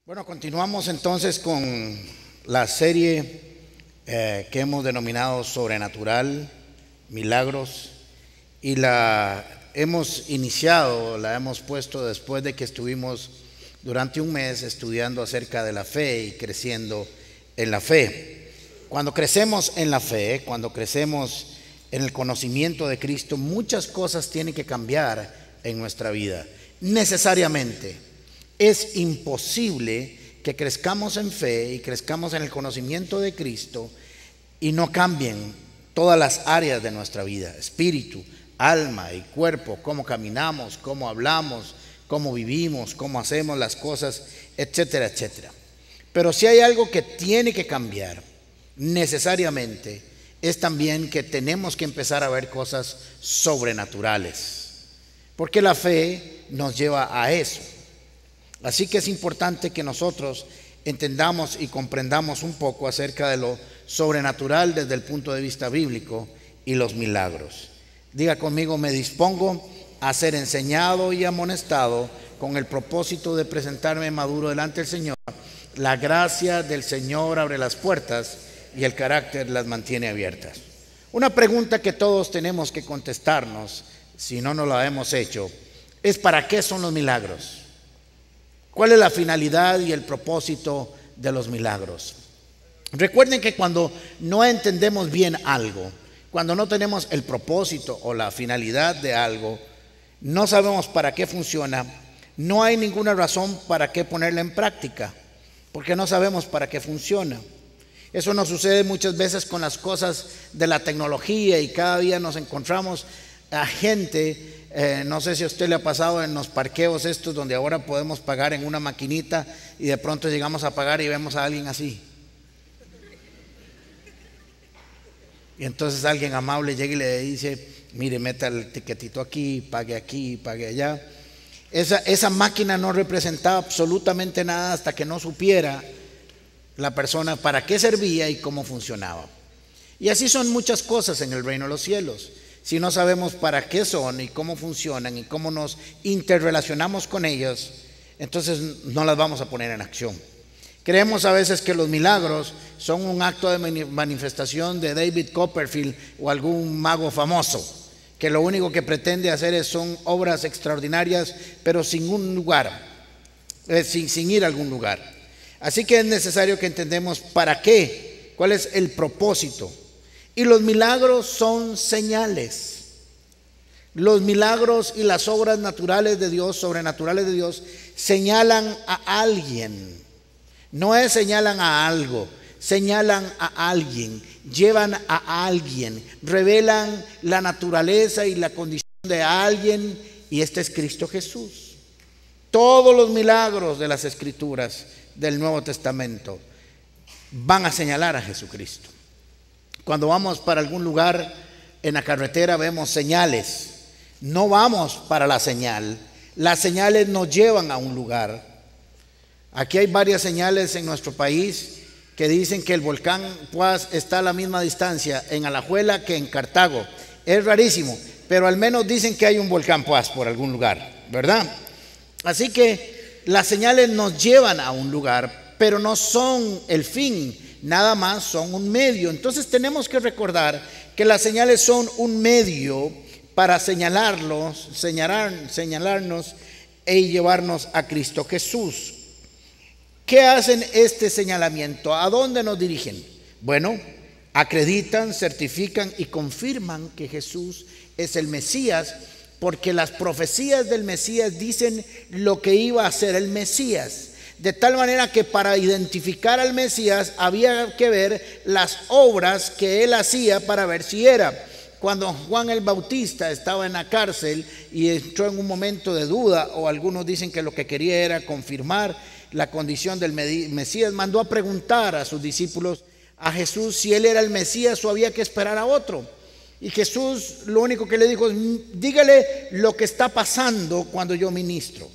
Bueno, continuamos entonces con la serie que hemos denominado Sobrenatural, Milagros, y la hemos iniciado, la hemos puesto después de que estuvimos durante un mes estudiando acerca de la fe y creciendo en la fe. Cuando crecemos en la fe, cuando crecemos en el conocimiento de Cristo, muchas cosas tienen que cambiar en nuestra vida, necesariamente. Es imposible que crezcamos en fe y crezcamos en el conocimiento de Cristo y no cambien todas las áreas de nuestra vida: espíritu, alma y cuerpo, cómo caminamos, cómo hablamos, cómo vivimos, cómo hacemos las cosas, etcétera, etcétera. Pero si hay algo que tiene que cambiar necesariamente, es también que tenemos que empezar a ver cosas sobrenaturales, porque la fe nos lleva a eso. Así que es importante que nosotros entendamos y comprendamos un poco acerca de lo sobrenatural desde el punto de vista bíblico y los milagros. Diga conmigo: me dispongo a ser enseñado y amonestado con el propósito de presentarme maduro delante del Señor. La gracia del Señor abre las puertas y el carácter las mantiene abiertas. Una pregunta que todos tenemos que contestarnos, si no nos la hemos hecho, es: ¿para qué son los milagros? ¿Cuál es la finalidad y el propósito de los milagros? Recuerden que cuando no entendemos bien algo, cuando no tenemos el propósito o la finalidad de algo, no sabemos para qué funciona, no hay ninguna razón para qué ponerla en práctica, porque no sabemos para qué funciona. Eso nos sucede muchas veces con las cosas de la tecnología, y cada día nos encontramos a gente, no sé si a usted le ha pasado en los parqueos estos donde ahora podemos pagar en una maquinita y de pronto llegamos a pagar y vemos a alguien así. Y entonces alguien amable llega y le dice: mire, meta el tiquetito aquí, pague allá. Esa máquina no representaba absolutamente nada hasta que no supiera la persona para qué servía y cómo funcionaba. Y así son muchas cosas en el reino de los cielos. Si no sabemos para qué son y cómo funcionan y cómo nos interrelacionamos con ellas, entonces no las vamos a poner en acción. Creemos a veces que los milagros son un acto de manifestación de David Copperfield o algún mago famoso, que lo único que pretende hacer son obras extraordinarias, pero sin un lugar, sin ir a algún lugar. Así que es necesario que entendamos para qué, cuál es el propósito. Y los milagros son señales. Los milagros y las obras naturales de Dios, sobrenaturales de Dios, señalan a alguien. No es señalan a algo, señalan a alguien, llevan a alguien, revelan la naturaleza y la condición de alguien, y este es Cristo Jesús. Todos los milagros de las Escrituras del Nuevo Testamento van a señalar a Jesucristo. Cuando vamos para algún lugar en la carretera vemos señales. No vamos para la señal. Las señales nos llevan a un lugar. Aquí hay varias señales en nuestro país que dicen que el volcán Poás está a la misma distancia en Alajuela que en Cartago. Es rarísimo, pero al menos dicen que hay un volcán Poás por algún lugar, ¿verdad? Así que las señales nos llevan a un lugar, pero no son el fin. Nada más son un medio. Entonces tenemos que recordar que las señales son un medio para señalarnos y llevarnos a Cristo Jesús. ¿Qué hacen este señalamiento? ¿A dónde nos dirigen? Bueno, acreditan, certifican y confirman que Jesús es el Mesías, porque las profecías del Mesías dicen lo que iba a hacer el Mesías. De tal manera que para identificar al Mesías había que ver las obras que él hacía para ver si era. Cuando Juan el Bautista estaba en la cárcel y entró en un momento de duda, o algunos dicen que lo que quería era confirmar la condición del Mesías, mandó a preguntar a sus discípulos a Jesús si él era el Mesías o había que esperar a otro. Y Jesús lo único que le dijo es: dígale lo que está pasando cuando yo ministro.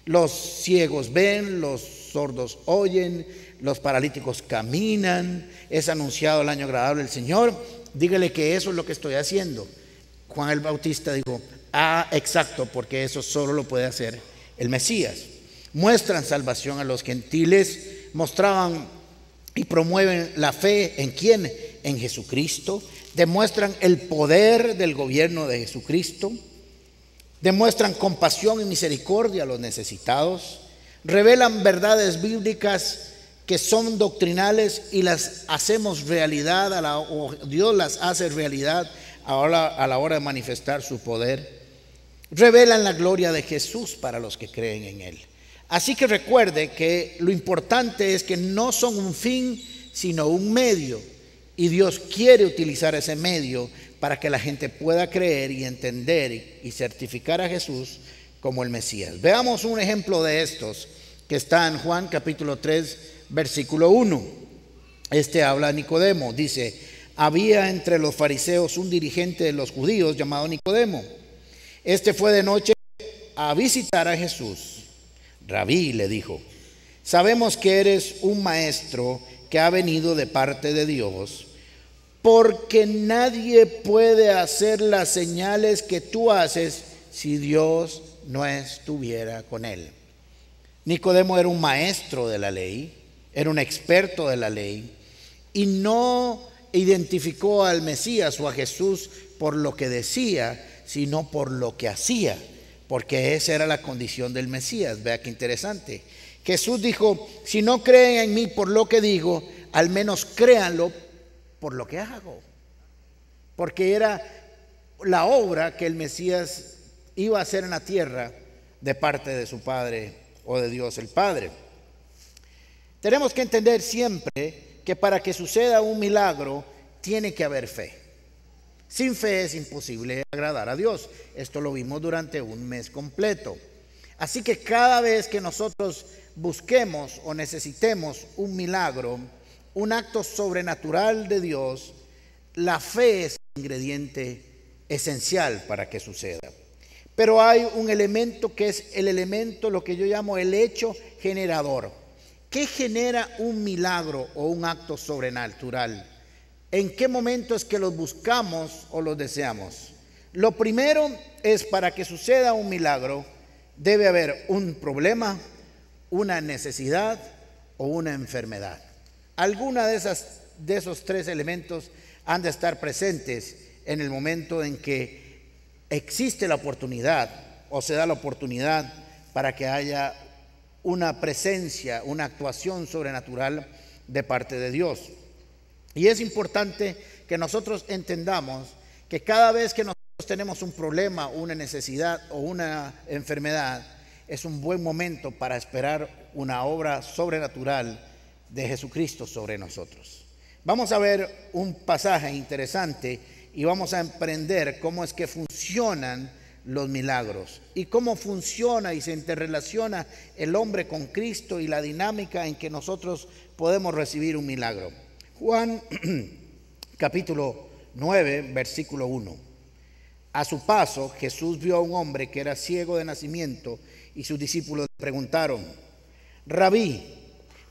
Los ciegos ven, los sordos oyen, los paralíticos caminan, es anunciado el año agradable del Señor, dígale que eso es lo que estoy haciendo. Juan el Bautista dijo: exacto, porque eso solo lo puede hacer el Mesías. muestran salvación a los gentiles, mostraban y promueven la fe en quién, en Jesucristo, demuestran el poder del gobierno de Jesucristo, demuestran compasión y misericordia a los necesitados, revelan verdades bíblicas que son doctrinales y las hacemos realidad, o Dios las hace realidad a la hora de manifestar su poder. Revelan la gloria de Jesús para los que creen en Él. Así que recuerde que lo importante es que no son un fin, sino un medio. Y Dios quiere utilizar ese medio para que la gente pueda creer y entender y certificar a Jesús como el Mesías. Veamos un ejemplo de estos que está en Juan capítulo 3, versículo 1. Habla Nicodemo, dice: había entre los fariseos un dirigente de los judíos llamado Nicodemo. Fue de noche a visitar a Jesús. Rabí, le dijo, sabemos que eres un maestro que ha venido de parte de Dios, porque nadie puede hacer las señales que tú haces si Dios no estuviera con él. Nicodemo era un maestro de la ley, era un experto de la ley, y no identificó al Mesías o a Jesús por lo que decía, sino por lo que hacía, porque esa era la condición del Mesías. Vea qué interesante. Jesús dijo: si no creen en mí por lo que digo, al menos créanlo por lo que hago, porque era la obra que el Mesías iba a hacer en la tierra de parte de su Padre o de Dios el Padre. Tenemos que entender siempre que para que suceda un milagro tiene que haber fe. Sin fe es imposible agradar a Dios. Esto lo vimos durante un mes completo. Así que cada vez que nosotros busquemos o necesitemos un milagro, un acto sobrenatural de Dios, la fe es el ingrediente esencial para que suceda. Pero hay un elemento que es el elemento, lo que yo llamo el hecho generador. ¿Qué genera un milagro o un acto sobrenatural? ¿En qué momento es que los buscamos o los deseamos? Lo primero es, para que suceda un milagro, debe haber un problema, una necesidad o una enfermedad. Alguna de esos tres elementos han de estar presentes en el momento en que existe la oportunidad o se da la oportunidad para que haya una presencia, una actuación sobrenatural de parte de Dios. Y es importante que nosotros entendamos que cada vez que nosotros tenemos un problema, una necesidad o una enfermedad, es un buen momento para esperar una obra sobrenatural de Jesucristo sobre nosotros. Vamos a ver un pasaje interesante y vamos a aprender cómo es que funcionan los milagros y cómo funciona y se interrelaciona el hombre con Cristo y la dinámica en que nosotros podemos recibir un milagro. Juan capítulo 9, versículo 1. A su paso, Jesús vio a un hombre que era ciego de nacimiento y sus discípulos le preguntaron: Rabí,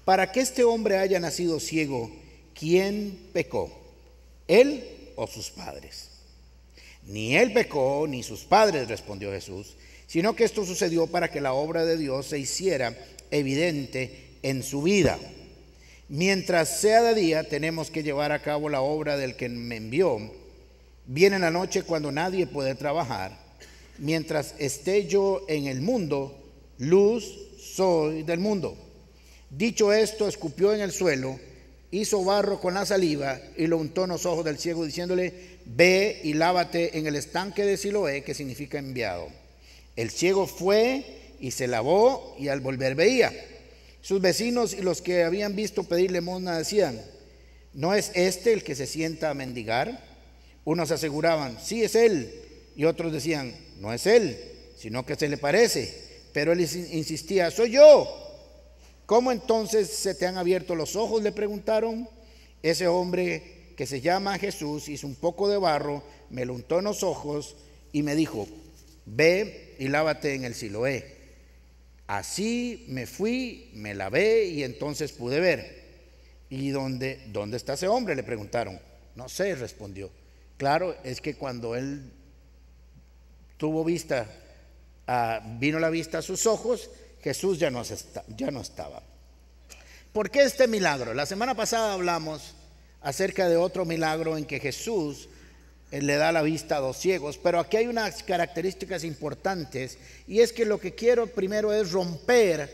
para que este hombre haya nacido ciego, ¿quién pecó? ¿Él o sus padres? Ni él pecó ni sus padres, respondió Jesús, sino que esto sucedió para que la obra de Dios se hiciera evidente en su vida. Mientras sea de día, tenemos que llevar a cabo la obra del que me envió. Viene la noche cuando nadie puede trabajar. Mientras esté yo en el mundo, luz soy del mundo. Dicho esto, escupió en el suelo, hizo barro con la saliva y lo untó en los ojos del ciego, diciéndole: ve y lávate en el estanque de Siloé, que significa enviado. El ciego fue y se lavó, y al volver veía. Sus vecinos y los que habían visto pedir limosna decían: ¿no es este el que se sienta a mendigar? Unos aseguraban: sí, es él. Y otros decían: no es él, sino que se le parece. Pero él insistía: soy yo. ¿Cómo entonces se te han abierto los ojos?, le preguntaron. Ese hombre, que se llama Jesús, hizo un poco de barro, me lo untó en los ojos y me dijo: ve y lávate en el Siloé. Así me fui, me lavé y entonces pude ver. ¿Y dónde está ese hombre?, le preguntaron. No sé, respondió. Claro, es que cuando él tuvo vista, vino la vista a sus ojos, Jesús ya no estaba. ¿Por qué este milagro? La semana pasada hablamos acerca de otro milagro en que Jesús le da la vista a 2 ciegos, pero aquí hay unas características importantes, y es que lo que quiero primero es romper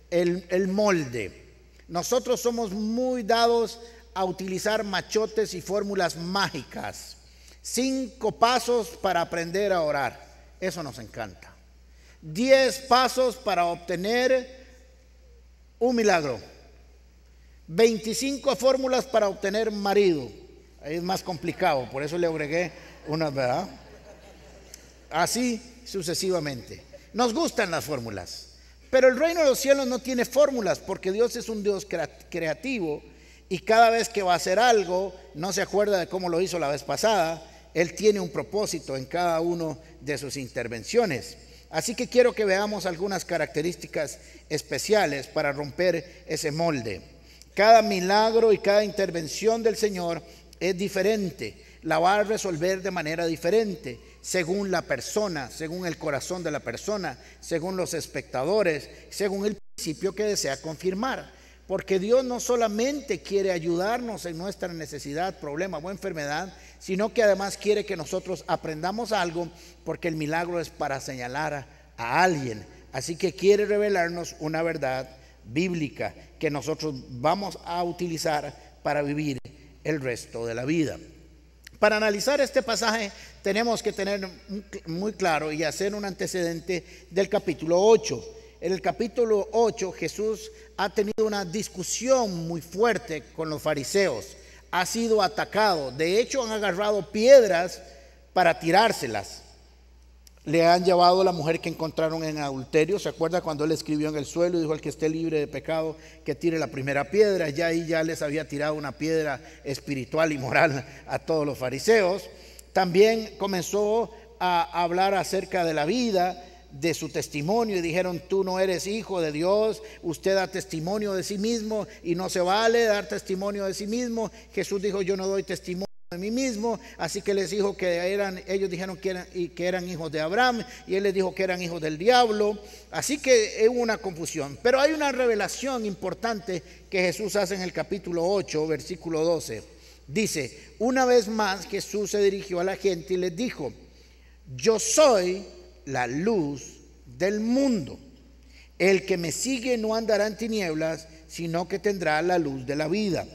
el molde. Nosotros somos muy dados a utilizar machotes y fórmulas mágicas. 5 pasos para aprender a orar, eso nos encanta. 10 pasos para obtener un milagro. 25 fórmulas para obtener marido. Ahí es más complicado, por eso le agregué unas, ¿verdad? Así sucesivamente. Nos gustan las fórmulas, pero el reino de los cielos no tiene fórmulas, porque Dios es un Dios creativo, y cada vez que va a hacer algo, no se acuerda de cómo lo hizo la vez pasada. Él tiene un propósito en cada uno de sus intervenciones. Así que quiero que veamos algunas características especiales para romper ese molde. Cada milagro y cada intervención del Señor es diferente. La va a resolver de manera diferente, según la persona, según el corazón de la persona, según los espectadores, según el principio que desea confirmar. Porque Dios no solamente quiere ayudarnos en nuestra necesidad, problema o enfermedad, sino que además quiere que nosotros aprendamos algo, porque el milagro es para señalar a alguien. Así que quiere revelarnos una verdad bíblica que nosotros vamos a utilizar para vivir el resto de la vida. Para analizar este pasaje tenemos que tener muy claro y hacer un antecedente del capítulo 8. En el capítulo 8 Jesús ha tenido una discusión muy fuerte con los fariseos. Ha sido atacado. De hecho, han agarrado piedras para tirárselas. Le han llevado a la mujer que encontraron en adulterio. ¿Se acuerda cuando él escribió en el suelo y dijo: el que esté libre de pecado, que tire la primera piedra? Ya ahí ya les había tirado una piedra espiritual y moral a todos los fariseos. También comenzó a hablar acerca de la vida, de su testimonio, y dijeron: tú no eres hijo de Dios, usted da testimonio de sí mismo y no se vale dar testimonio de sí mismo. Jesús dijo: yo no doy testimonio de mí mismo. Así que les dijo ellos dijeron que eran hijos de Abraham, y él les dijo que eran hijos del diablo. Así que hubo una confusión. Pero hay una revelación importante que Jesús hace en el capítulo 8, versículo 12. Dice: una vez más Jesús se dirigió a la gente y les dijo: yo soy la luz del mundo. El que me sigue no andará en tinieblas, sino que tendrá la luz de la vida.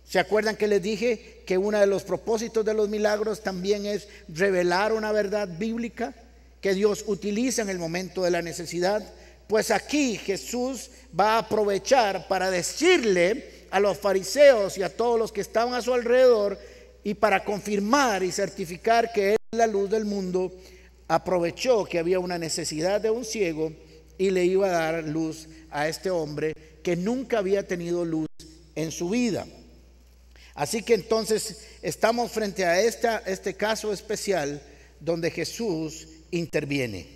¿Se acuerdan que les dije que uno de los propósitos de los milagros también es revelar una verdad bíblica que Dios utiliza en el momento de la necesidad? Pues aquí Jesús va a aprovechar para decirle a los fariseos y a todos los que estaban a su alrededor, y para confirmar y certificar que Él es la luz del mundo, aprovechó que había una necesidad de un ciego y le iba a dar luz a este hombre que nunca había tenido luz en su vida. Así que entonces estamos frente a este caso especial donde Jesús interviene.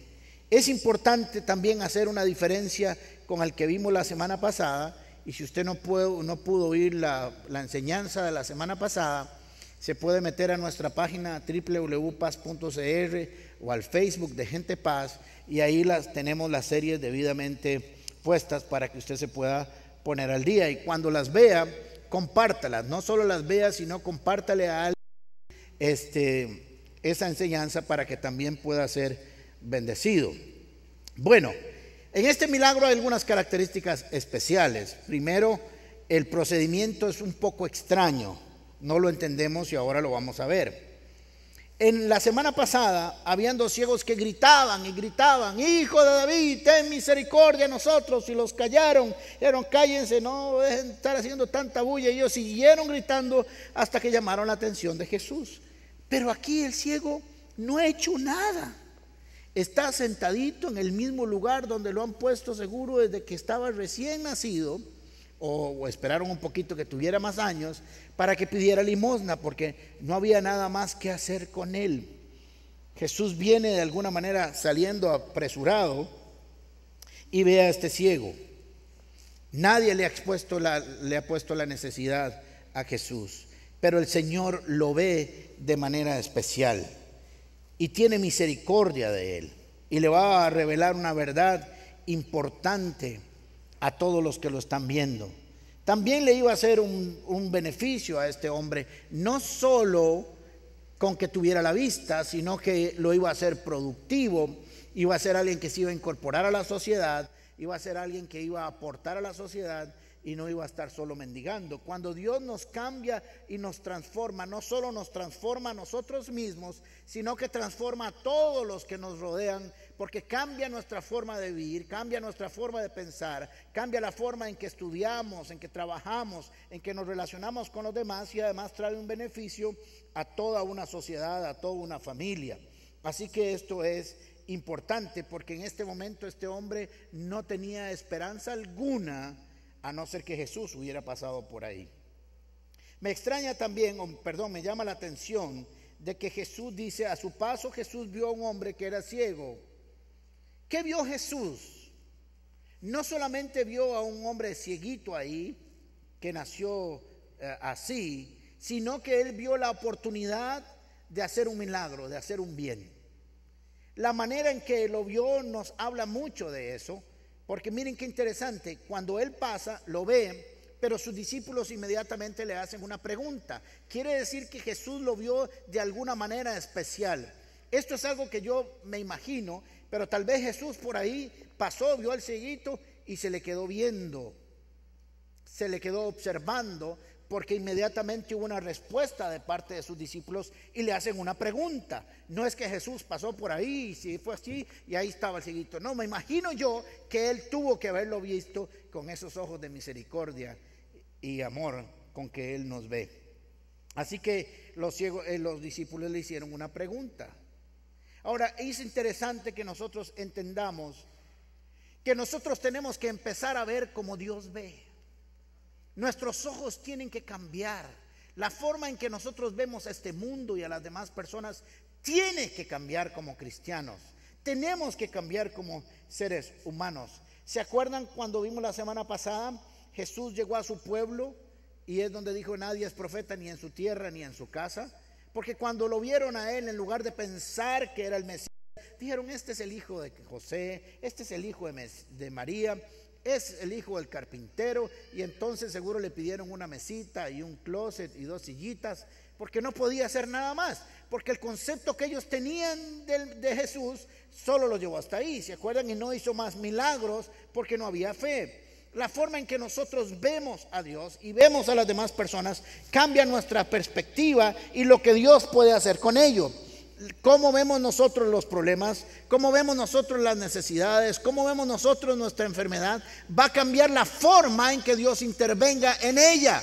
Es importante también hacer una diferencia con el que vimos la semana pasada, y si usted no pudo oír la enseñanza de la semana pasada, se puede meter a nuestra página www.paz.cr o al Facebook de Gente Paz, y ahí tenemos las series debidamente puestas para que usted se pueda poner al día, y cuando las vea, compártalas. No solo las vea, sino compártale a alguien esa enseñanza para que también pueda ser bendecido. Bueno, en este milagro hay algunas características especiales. Primero, el procedimiento es un poco extraño. No lo entendemos y ahora lo vamos a ver. En la semana pasada habían 2 ciegos que gritaban y gritaban: hijo de David, ten misericordia de nosotros. Y los callaron, dijeron: cállense, no dejen de estar haciendo tanta bulla. Y ellos siguieron gritando hasta que llamaron la atención de Jesús. Pero aquí el ciego no ha hecho nada. Está sentadito en el mismo lugar donde lo han puesto seguro desde que estaba recién nacido, o esperaron un poquito que tuviera más años para que pidiera limosna, porque no había nada más que hacer con él. Jesús viene de alguna manera saliendo apresurado y ve a este ciego. Nadie le ha puesto la necesidad a Jesús, pero el Señor lo ve de manera especial y tiene misericordia de él, y le va a revelar una verdad importante a todos los que lo están viendo. También le iba a hacer un beneficio a este hombre, no solo con que tuviera la vista, sino que lo iba a hacer productivo, iba a ser alguien que se iba a incorporar a la sociedad, iba a ser alguien que iba a aportar a la sociedad y no iba a estar solo mendigando. Cuando Dios nos cambia y nos transforma, no solo nos transforma a nosotros mismos, sino que transforma a todos los que nos rodean, porque cambia nuestra forma de vivir, cambia nuestra forma de pensar, cambia la forma en que estudiamos, en que trabajamos, en que nos relacionamos con los demás, y además trae un beneficio a toda una sociedad, a toda una familia. Así que esto es importante, porque en este momento este hombre no tenía esperanza alguna, a no ser que Jesús hubiera pasado por ahí. Me extraña también, me llama la atención de que Jesús dice, a su paso Jesús vio a un hombre que era ciego. ¿Qué vio Jesús? No solamente vio a un hombre cieguito ahí, que nació así, sino que él vio la oportunidad de hacer un milagro, de hacer un bien. La manera en que lo vio nos habla mucho de eso, porque miren qué interesante, cuando él pasa, lo ve, pero sus discípulos inmediatamente le hacen una pregunta. Quiere decir que Jesús lo vio de alguna manera especial. Esto es algo que yo me imagino, pero tal vez Jesús por ahí pasó, vio al cieguito y se le quedó viendo, se le quedó observando, porque inmediatamente hubo una respuesta de parte de sus discípulos y le hacen una pregunta. No es que Jesús pasó por ahí, si fue así, y ahí estaba el cieguito. No, me imagino yo que él tuvo que haberlo visto con esos ojos de misericordia y amor con que él nos ve. Así que los discípulos le hicieron una pregunta. Ahora, es interesante que nosotros entendamos que nosotros tenemos que empezar a ver como Dios ve. Nuestros ojos tienen que cambiar. La forma en que nosotros vemos a este mundo y a las demás personas tiene que cambiar como cristianos. Tenemos que cambiar como seres humanos. ¿Se acuerdan cuando vimos la semana pasada? Jesús llegó a su pueblo y es donde dijo: nadie es profeta ni en su tierra ni en su casa. Porque cuando lo vieron a él, en lugar de pensar que era el Mesías, dijeron: este es el hijo de José, este es el hijo de María, es el hijo del carpintero. Y entonces seguro le pidieron una mesita y un closet y 2 sillitas, porque no podía hacer nada más, porque el concepto que ellos tenían de Jesús solo lo llevó hasta ahí. ¿Se acuerdan? Y no hizo más milagros porque no había fe. La forma en que nosotros vemos a Dios y vemos a las demás personas cambia nuestra perspectiva y lo que Dios puede hacer con ello. Cómo vemos nosotros los problemas, cómo vemos nosotros las necesidades, cómo vemos nosotros nuestra enfermedad, va a cambiar la forma en que Dios intervenga en ella.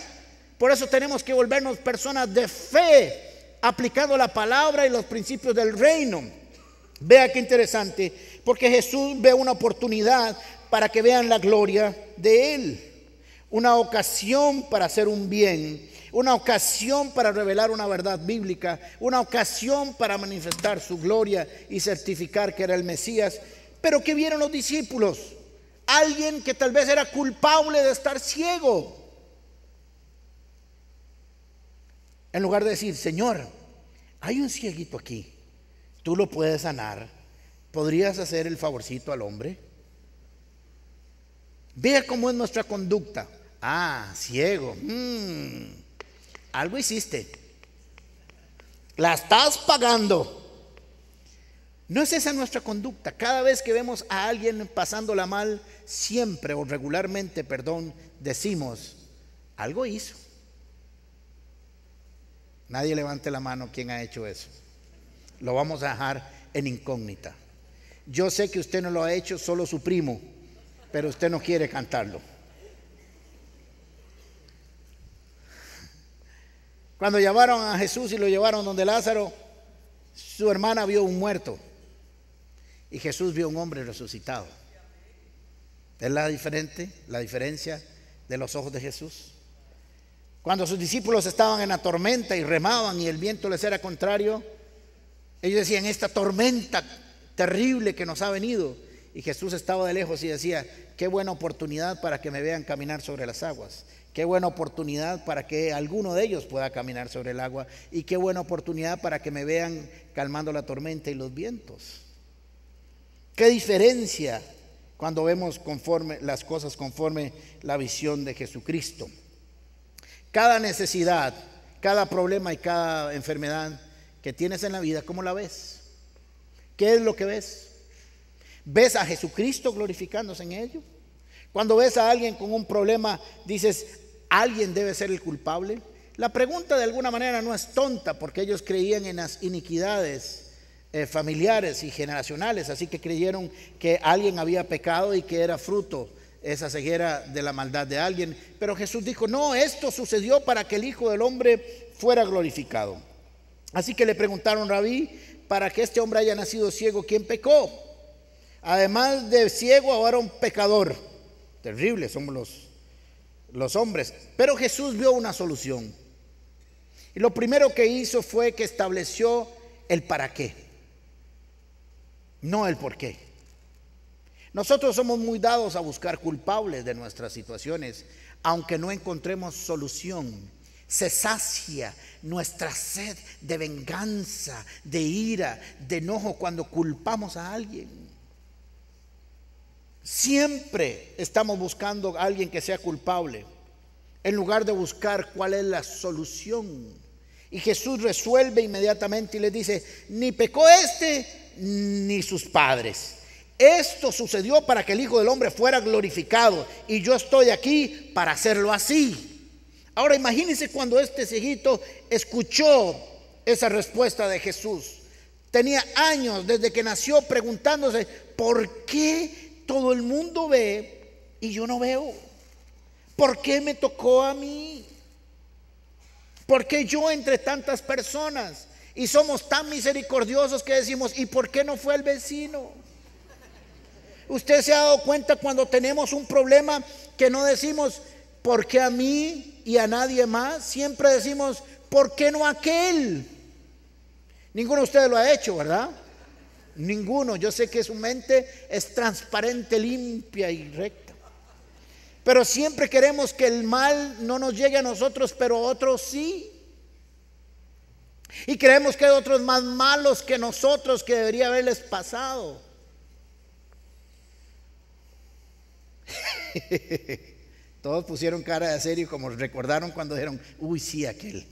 Por eso tenemos que volvernos personas de fe, aplicando la palabra y los principios del reino. Vea qué interesante, porque Jesús ve una oportunidad para que vean la gloria de Él, una ocasión para hacer un bien, una ocasión para revelar una verdad bíblica, una ocasión para manifestar su gloria y certificar que era el Mesías. Pero ¿qué vieron los discípulos? Alguien que tal vez era culpable de estar ciego. En lugar de decir: Señor, hay un cieguito aquí, tú lo puedes sanar, ¿podrías hacer el favorcito al hombre? Vea cómo es nuestra conducta. Ah, ciego, algo hiciste, la estás pagando. No es esa nuestra conducta. Cada vez que vemos a alguien pasándola mal, siempre o regularmente, decimos: algo hizo. Nadie levante la mano quien ha hecho eso. Lo vamos a dejar en incógnita. Yo sé que usted no lo ha hecho, solo su primo, pero usted no quiere cantarlo. Cuando llamaron a Jesús y lo llevaron donde Lázaro, su hermana vio un muerto y Jesús vio un hombre resucitado. ¿Es la diferencia de los ojos de Jesús? Cuando sus discípulos estaban en la tormenta y remaban y el viento les era contrario, ellos decían: esta tormenta terrible que nos ha venido. Y Jesús estaba de lejos y decía: qué buena oportunidad para que me vean caminar sobre las aguas. Qué buena oportunidad para que alguno de ellos pueda caminar sobre el agua. Y qué buena oportunidad para que me vean calmando la tormenta y los vientos. Qué diferencia cuando vemos conforme las cosas conforme la visión de Jesucristo. Cada necesidad, cada problema y cada enfermedad que tienes en la vida, ¿cómo la ves? ¿Qué es lo que ves? ¿Ves a Jesucristo glorificándose en ello? Cuando ves a alguien con un problema, dices, ¿alguien debe ser el culpable? La pregunta de alguna manera no es tonta, porque ellos creían en las iniquidades familiares y generacionales, así que creyeron que alguien había pecado y que era fruto esa ceguera de la maldad de alguien. Pero Jesús dijo, no, esto sucedió para que el Hijo del Hombre fuera glorificado. Así que le preguntaron, Rabí, para que este hombre haya nacido ciego, ¿quién pecó? Además de ciego, ahora un pecador. Terrible somos los hombres. Pero Jesús vio una solución. Y lo primero que hizo fue que estableció el para qué, no el por qué. Nosotros somos muy dados a buscar culpables de nuestras situaciones, aunque no encontremos solución. Se sacia nuestra sed de venganza, de ira, de enojo cuando culpamos a alguien. Siempre estamos buscando a alguien que sea culpable, en lugar de buscar cuál es la solución. Y Jesús resuelve inmediatamente y les dice, ni pecó este ni sus padres. Esto sucedió para que el Hijo del Hombre fuera glorificado, y yo estoy aquí para hacerlo así. Ahora imagínense cuando este cieguito escuchó esa respuesta de Jesús. Tenía años desde que nació preguntándose, ¿por qué todo el mundo ve y yo no veo? ¿Por qué me tocó a mí? ¿Por qué yo entre tantas personas? Y somos tan misericordiosos que decimos, ¿y por qué no fue el vecino? Usted se ha dado cuenta cuando tenemos un problema que no decimos, ¿por qué a mí y a nadie más? Siempre decimos, ¿por qué no a aquel? Ninguno de ustedes lo ha hecho, ¿verdad? Ninguno. Yo sé que su mente es transparente, limpia y recta. Pero siempre queremos que el mal no nos llegue a nosotros, pero a otros sí. Y creemos que hay otros más malos que nosotros que debería haberles pasado. Todos pusieron cara de serio, como recordaron cuando dijeron, uy, sí, aquel.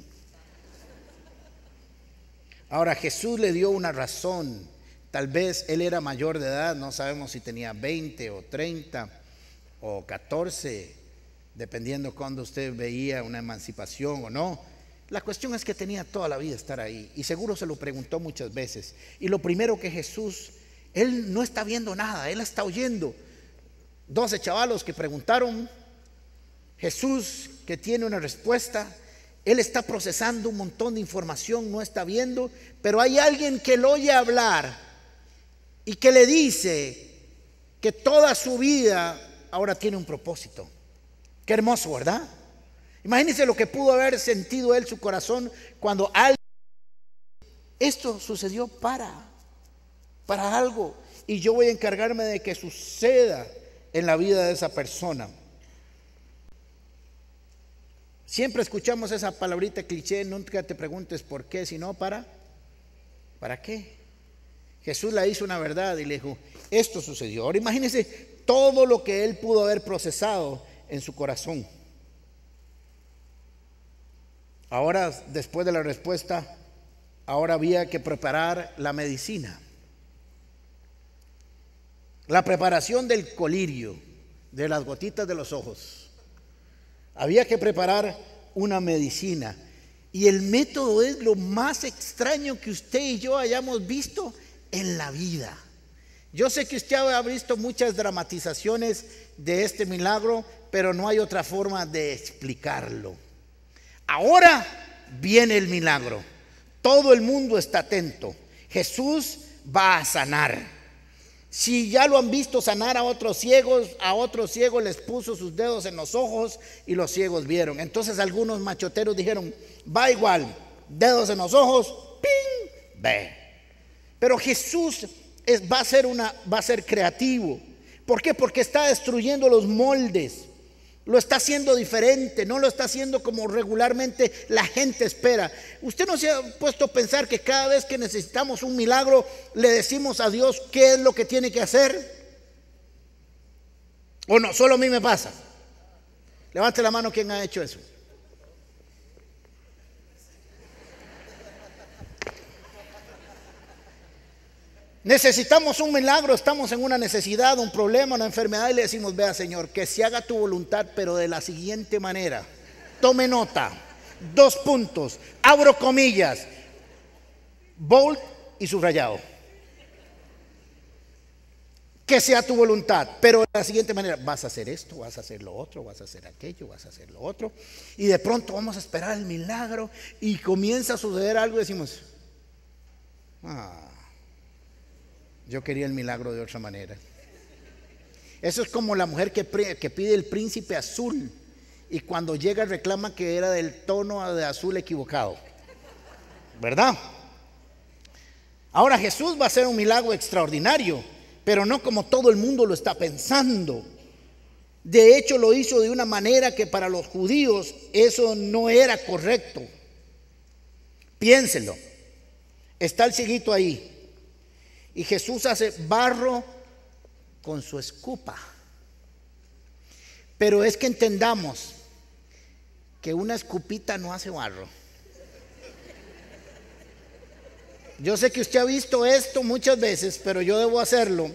Ahora Jesús le dio una razón. Tal vez él era mayor de edad, no sabemos si tenía 20 o 30 o 14, dependiendo cuando usted veía una emancipación o no. La cuestión es que tenía toda la vida estar ahí, y seguro se lo preguntó muchas veces. Y lo primero que Jesús, él no está viendo nada, él está oyendo. 12 chavalos que preguntaron, Jesús que tiene una respuesta, él está procesando un montón de información, no está viendo, pero hay alguien que lo oye hablar y que le dice que toda su vida ahora tiene un propósito. Qué hermoso, ¿verdad? Imagínense lo que pudo haber sentido él, su corazón, cuando alguien, esto sucedió para algo, y yo voy a encargarme de que suceda en la vida de esa persona. Siempre escuchamos esa palabrita cliché, nunca te preguntes por qué, sino ¿para qué? Jesús la hizo una verdad y le dijo, esto sucedió. Ahora imagínense todo lo que él pudo haber procesado en su corazón. Ahora, después de la respuesta, ahora había que preparar la medicina. La preparación del colirio, de las gotitas de los ojos. Había que preparar una medicina. Y el método es lo más extraño que usted y yo hayamos visto en la vida. Yo sé que usted ha visto muchas dramatizaciones de este milagro, pero no hay otra forma de explicarlo. Ahora viene el milagro. Todo el mundo está atento. Jesús va a sanar. Si ya lo han visto sanar a otros ciegos les puso sus dedos en los ojos y los ciegos vieron. Entonces algunos machoteros dijeron, va igual, dedos en los ojos, ¡ping! Ve. Pero Jesús va a ser creativo. ¿Por qué? Porque está destruyendo los moldes. Lo está haciendo diferente, no lo está haciendo como regularmente la gente espera. Usted no se ha puesto a pensar que cada vez que necesitamos un milagro le decimos a Dios qué es lo que tiene que hacer. ¿O no? Solo a mí me pasa. Levante la mano quien ha hecho eso. Necesitamos un milagro, estamos en una necesidad, un problema, una enfermedad y le decimos: vea, Señor, que se haga tu voluntad, pero de la siguiente manera. Tome nota, 2 puntos, abro comillas, bold y subrayado. Que sea tu voluntad, pero de la siguiente manera. Vas a hacer esto, vas a hacer lo otro, vas a hacer aquello, vas a hacer lo otro. Y de pronto vamos a esperar el milagro y comienza a suceder algo y decimos: yo quería el milagro de otra manera. Eso es como la mujer que pide el príncipe azul y cuando llega reclama que era del tono de azul equivocado, ¿verdad? Ahora Jesús va a hacer un milagro extraordinario, pero no como todo el mundo lo está pensando. De hecho, lo hizo de una manera que para los judíos eso no era correcto. Piénselo. Está el cieguito ahí y Jesús hace barro con su escupa. Pero es que entendamos que una escupita no hace barro. Yo sé que usted ha visto esto muchas veces, pero yo debo hacerlo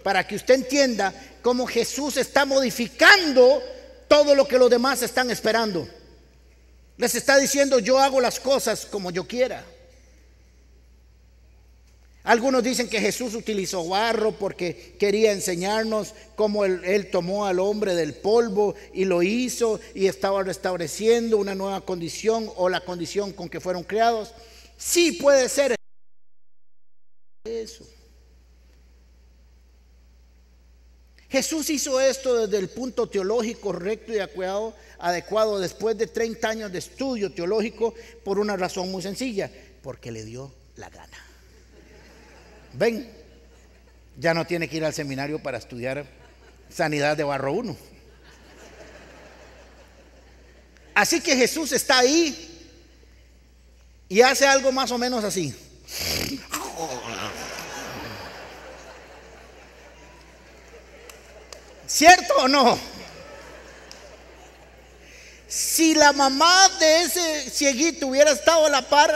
para que usted entienda cómo Jesús está modificando todo lo que los demás están esperando. Les está diciendo: yo hago las cosas como yo quiera. Algunos dicen que Jesús utilizó barro porque quería enseñarnos cómo él tomó al hombre del polvo y lo hizo y estaba restableciendo una nueva condición o la condición con que fueron creados. Sí, puede ser eso. Jesús hizo esto desde el punto teológico recto y adecuado después de 30 años de estudio teológico, por una razón muy sencilla: porque le dio la gana. Ven, ya no tiene que ir al seminario para estudiar sanidad de barro 1. Así que Jesús está ahí y hace algo más o menos así. ¿Cierto o no? Si la mamá de ese cieguito hubiera estado a la par,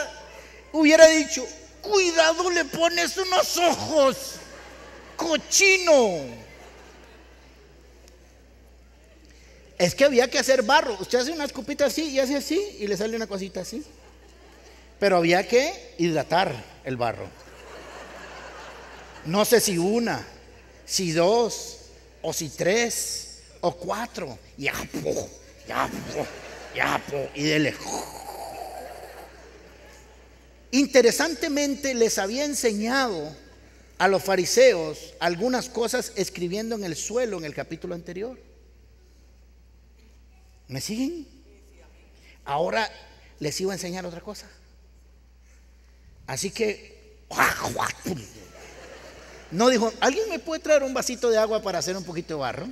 hubiera dicho: cuidado, le pones unos ojos, cochino. Es que había que hacer barro. Usted hace una escupita así y hace así y le sale una cosita así. Pero había que hidratar el barro. No sé si 1, si 2, o si 3, o 4. Y dele. Interesantemente, les había enseñado a los fariseos algunas cosas escribiendo en el suelo en el capítulo anterior. ¿Me siguen? Ahora les iba a enseñar otra cosa. Así que no dijo: ¿alguien me puede traer un vasito de agua para hacer un poquito de barro?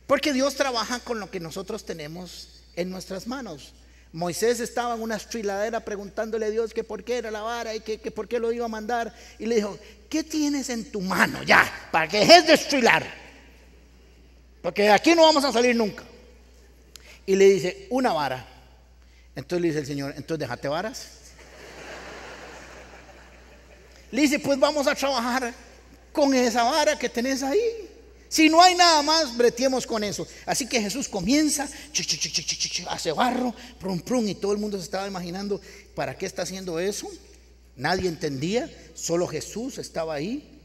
Porque Dios trabaja con lo que nosotros tenemos en nuestras manos. Moisés estaba en una estriladera preguntándole a Dios que por qué era la vara y que por qué lo iba a mandar. Y le dijo: ¿qué tienes en tu mano ya para que dejes de estrilar? Porque de aquí no vamos a salir nunca. Y le dice: una vara. Entonces le dice el Señor: entonces déjate varas. Le dice: pues vamos a trabajar con esa vara que tenés ahí. Si no hay nada más, breteemos con eso. Así que Jesús comienza, hace barro, prum, prum, y todo el mundo se estaba imaginando: ¿para qué está haciendo eso? Nadie entendía, solo Jesús estaba ahí.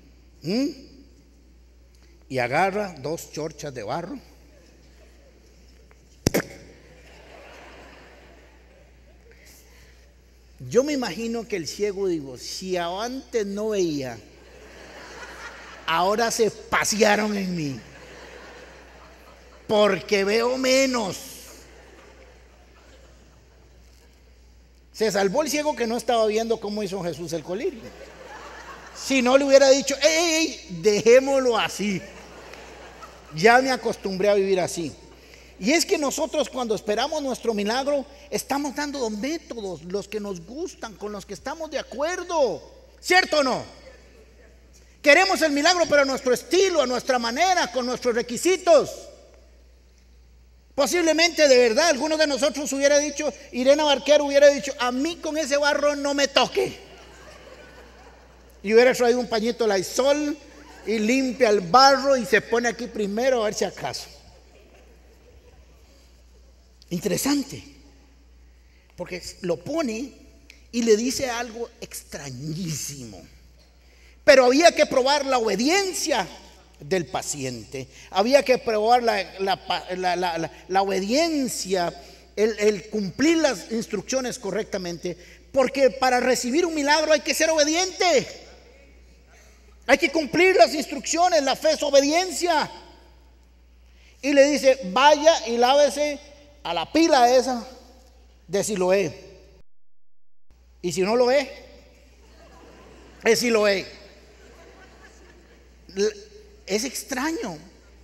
Y agarra 2 chorchas de barro. Yo me imagino que el ciego, digo, si antes no veía, ahora se pasearon en mí, porque veo menos. Se salvó el ciego que no estaba viendo cómo hizo Jesús el colirio. Si no, le hubiera dicho: ¡ey, dejémoslo así! Ya me acostumbré a vivir así. Y es que nosotros, cuando esperamos nuestro milagro, estamos dando métodos, los que nos gustan, con los que estamos de acuerdo. ¿Cierto o no? Queremos el milagro, pero a nuestro estilo, a nuestra manera, con nuestros requisitos. Posiblemente de verdad algunos de nosotros hubiera dicho, Irena Barquero hubiera dicho, a mí con ese barro no me toque. Y hubiera traído un pañito Lysol y limpia el barro y se pone aquí primero a ver si acaso. Interesante, porque lo pone y le dice algo extrañísimo. Pero había que probar la obediencia del paciente, había que probar la obediencia, el cumplir las instrucciones correctamente, porque para recibir un milagro hay que ser obediente, hay que cumplir las instrucciones. La fe es obediencia. Y le dice, vaya y lávese a la pila esa de Siloé. Y si no lo es Siloé. Es extraño,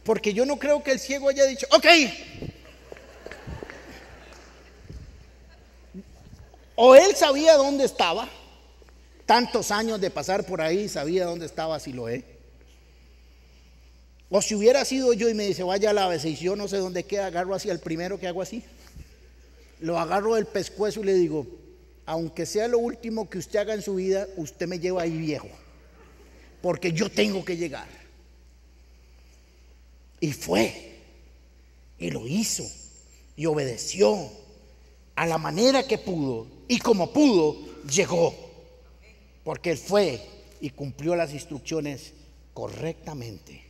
porque yo no creo que el ciego haya dicho, ok. O él sabía dónde estaba, tantos años de pasar por ahí, sabía dónde estaba Siloé. O si hubiera sido yo y me dice, vaya, lávese, y yo no sé dónde queda, agarro así al primero que hago así, lo agarro del pescuezo y le digo, aunque sea lo último que usted haga en su vida, usted me lleva ahí viejo, porque yo tengo que llegar. Y fue, y lo hizo, y obedeció a la manera que pudo, y como pudo, llegó, porque él fue y cumplió las instrucciones correctamente.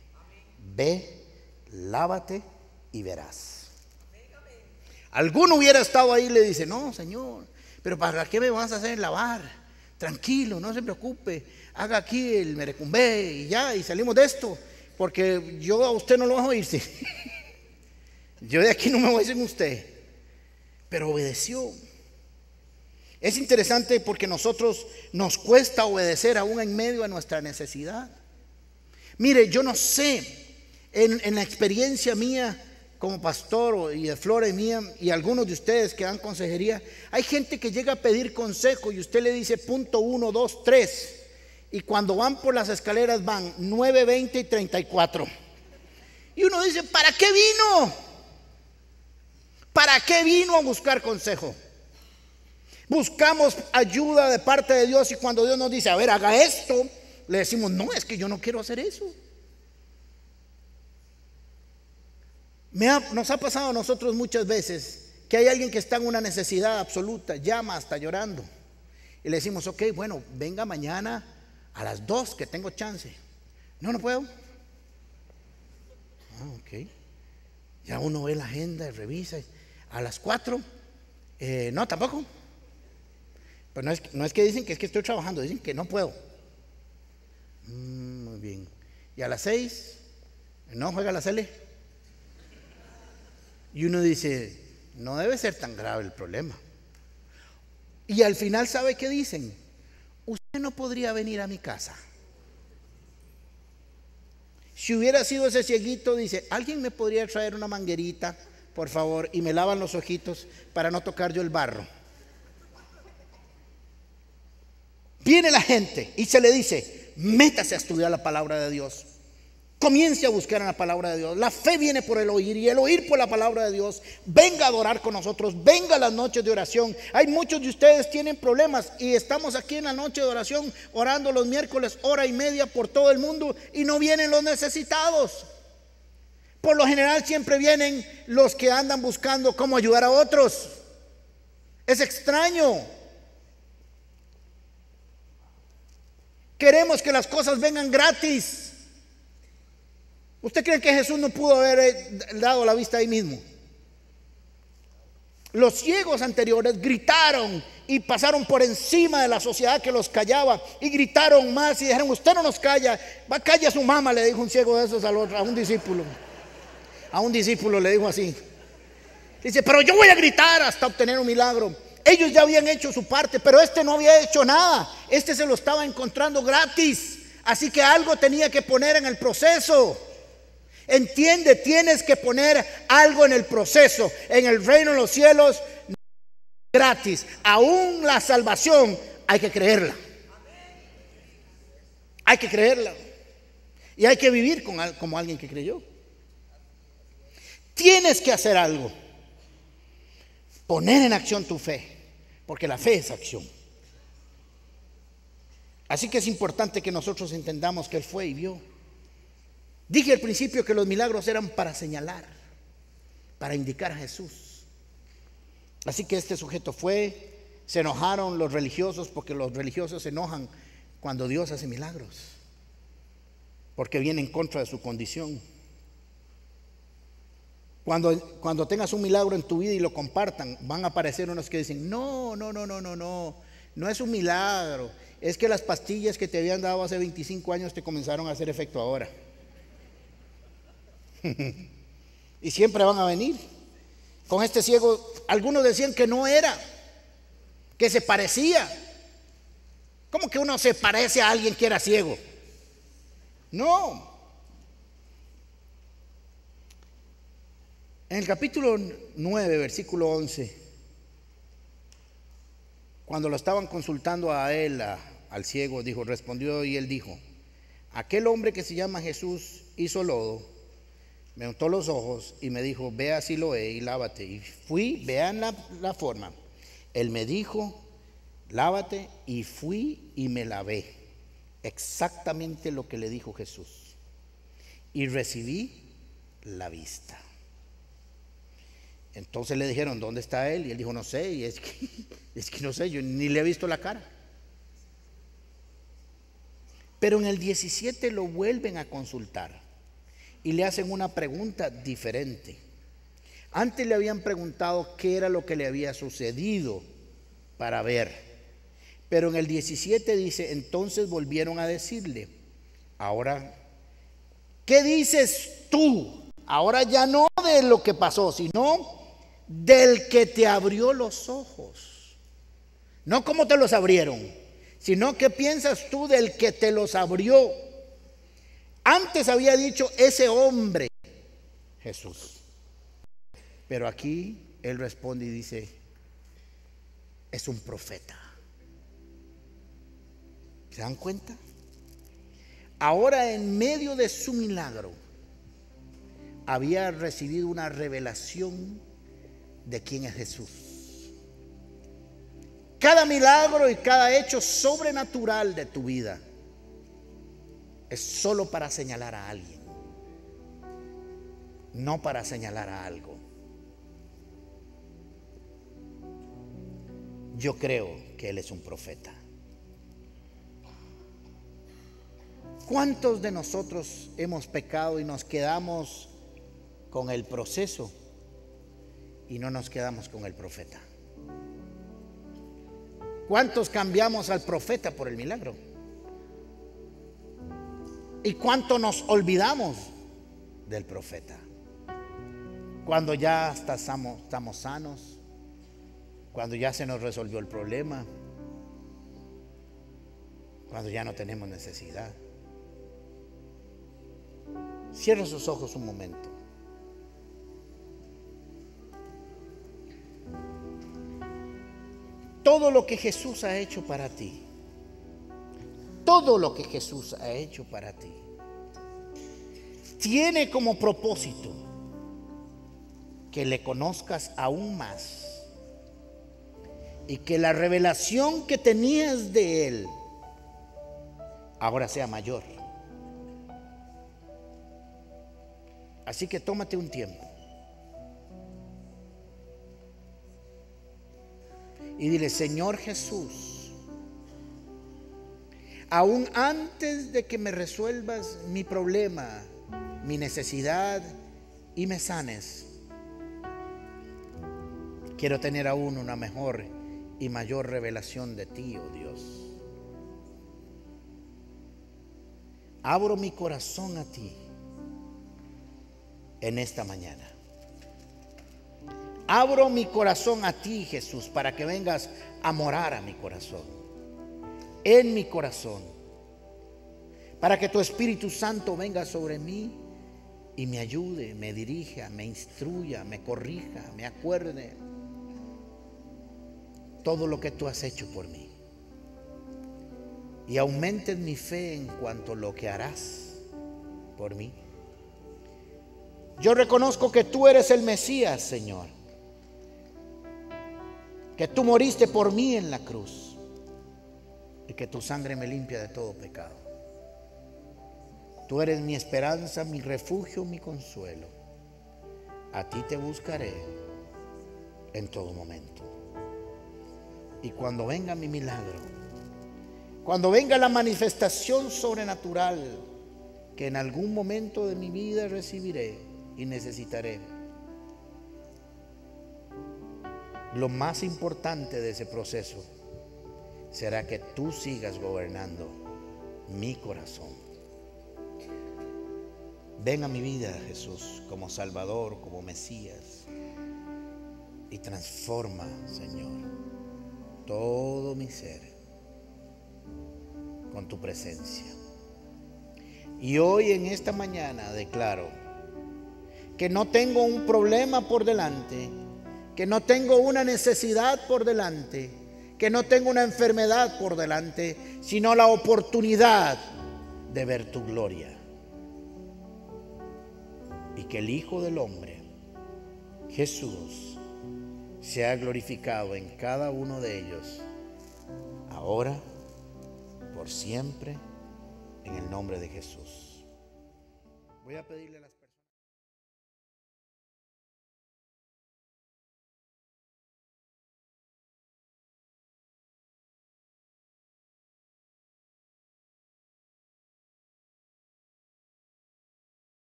Ve, lávate y verás. Alguno hubiera estado ahí y le dice, no, Señor, pero ¿para qué me vas a hacer lavar? Tranquilo, no se preocupe, haga aquí el merecumbé y ya, y salimos de esto, porque yo a usted no lo voy a irse. Yo de aquí no me voy sin usted. Pero obedeció. Es interesante porque nosotros nos cuesta obedecer aún en medio de nuestra necesidad. Mire, yo no sé, en la experiencia mía como pastor y de Flora y mía y algunos de ustedes que dan consejería, hay gente que llega a pedir consejo y usted le dice punto 1, 2, 3, y cuando van por las escaleras van 9, 20 y 34. Y uno dice, ¿para qué vino? ¿Para qué vino a buscar consejo? Buscamos ayuda de parte de Dios y cuando Dios nos dice, a ver, haga esto, le decimos, no, es que yo no quiero hacer eso. Nos ha pasado a nosotros muchas veces que hay alguien que está en una necesidad absoluta, llama hasta llorando. Y le decimos, ok, bueno, venga mañana a las 2 que tengo chance. No puedo. Ok. Ya uno ve la agenda y revisa. A las 4, no, tampoco. Pero no es que dicen que es que estoy trabajando, dicen que no puedo. Muy bien. Y a las 6, no juega la Cele. Y uno dice, no debe ser tan grave el problema. Y al final, ¿sabe qué dicen? Usted no podría venir a mi casa. Si hubiera sido ese cieguito, dice, ¿alguien me podría traer una manguerita, por favor? Y me lavan los ojitos para no tocar yo el barro. Viene la gente y se le dice, métase a estudiar la palabra de Dios. Comience a buscar en la palabra de Dios. La fe viene por el oír y el oír por la palabra de Dios. Venga a adorar con nosotros, venga a las noches de oración. Hay muchos de ustedes tienen problemas y estamos aquí en la noche de oración orando los miércoles, hora y media por todo el mundo y no vienen los necesitados. Por lo general siempre vienen los que andan buscando cómo ayudar a otros. Es extraño. Queremos que las cosas vengan gratis. ¿Usted cree que Jesús no pudo haber dado la vista ahí mismo? Los ciegos anteriores gritaron y pasaron por encima de la sociedad que los callaba y gritaron más y dijeron, usted no nos calla, va, calla a su mamá, le dijo un ciego de esos a un discípulo. A un discípulo le dijo así. Dice, pero yo voy a gritar hasta obtener un milagro. Ellos ya habían hecho su parte, pero este no había hecho nada. Este se lo estaba encontrando gratis. Así que algo tenía que poner en el proceso. Entiende, tienes que poner algo en el proceso. En el reino de los cielos, gratis. Aún la salvación hay que creerla. Hay que creerla. Y hay que vivir como alguien que creyó. Tienes que hacer algo. Poner en acción tu fe, porque la fe es acción. Así que es importante que nosotros entendamos que Él fue y vio. Dije al principio que los milagros eran para señalar, para indicar a Jesús. Así que este sujeto fue. Se enojaron los religiosos, porque los religiosos se enojan cuando Dios hace milagros, porque viene en contra de su condición. Cuando tengas un milagro en tu vida y lo compartan, van a aparecer unos que dicen: no es un milagro, es que las pastillas que te habían dado hace 25 años te comenzaron a hacer efecto ahora. Y siempre van a venir. Con este ciego, algunos decían que no era, que se parecía. ¿Cómo que uno se parece a alguien que era ciego? No. En el capítulo 9, versículo 11, cuando lo estaban consultando a él, al ciego, respondió y él dijo: aquel hombre que se llama Jesús hizo lodo, me untó los ojos y me dijo: ve a Siloé y lávate. Y fui, vean la forma. Él me dijo: lávate, y fui y me lavé. Exactamente lo que le dijo Jesús. Y recibí la vista. Entonces le dijeron: ¿dónde está él? Y él dijo: no sé. Y es que no sé, yo ni le he visto la cara. Pero en el 17 lo vuelven a consultar y le hacen una pregunta diferente. Antes le habían preguntado qué era lo que le había sucedido para ver. Pero en el 17 dice: entonces volvieron a decirle: ahora, ¿qué dices tú? Ahora ya no de lo que pasó, sino del que te abrió los ojos. No cómo te los abrieron, sino qué piensas tú del que te los abrió. Antes había dicho ese hombre, Jesús. Pero aquí él responde y dice: es un profeta. ¿Se dan cuenta? Ahora, en medio de su milagro, había recibido una revelación de quién es Jesús. Cada milagro y cada hecho sobrenatural de tu vida es solo para señalar a alguien, no para señalar a algo. Yo creo que Él es un profeta. ¿Cuántos de nosotros hemos pecado y nos quedamos con el proceso y no nos quedamos con el profeta? ¿Cuántos cambiamos al profeta por el milagro? ¿Y cuánto nos olvidamos del profeta? Cuando ya estamos sanos, cuando ya se nos resolvió el problema, cuando ya no tenemos necesidad. Cierra sus ojos un momento. Todo lo que Jesús ha hecho para ti, todo lo que Jesús ha hecho para ti, tiene como propósito que le conozcas aún más y que la revelación que tenías de Él ahora sea mayor. Así que tómate un tiempo y dile: Señor Jesús, aún antes de que me resuelvas mi problema, mi necesidad y me sanes, quiero tener aún una mejor y mayor revelación de ti, oh Dios. Abro mi corazón a ti en esta mañana. Abro mi corazón a ti, Jesús, para que vengas a morar a mi corazón, en mi corazón, para que tu Espíritu Santo venga sobre mí y me ayude, me dirija, me instruya, me corrija, me acuerde todo lo que tú has hecho por mí, y aumentes mi fe en cuanto a lo que harás por mí. Yo reconozco que tú eres el Mesías, Señor, que tú moriste por mí en la cruz y que tu sangre me limpia de todo pecado. Tú eres mi esperanza, mi refugio, mi consuelo. A ti te buscaré en todo momento. Y cuando venga mi milagro, cuando venga la manifestación sobrenatural que en algún momento de mi vida recibiré y necesitaré, lo más importante de ese proceso será que tú sigas gobernando mi corazón. Ven a mi vida, Jesús, como Salvador, como Mesías, y transforma, Señor, todo mi ser con tu presencia. Y hoy en esta mañana declaro que no tengo un problema por delante, que no tengo una necesidad por delante, que no tengo una enfermedad por delante, sino la oportunidad de ver tu gloria. Y que el Hijo del Hombre, Jesús, sea glorificado en cada uno de ellos, ahora, por siempre, en el nombre de Jesús. Voy a pedirle a las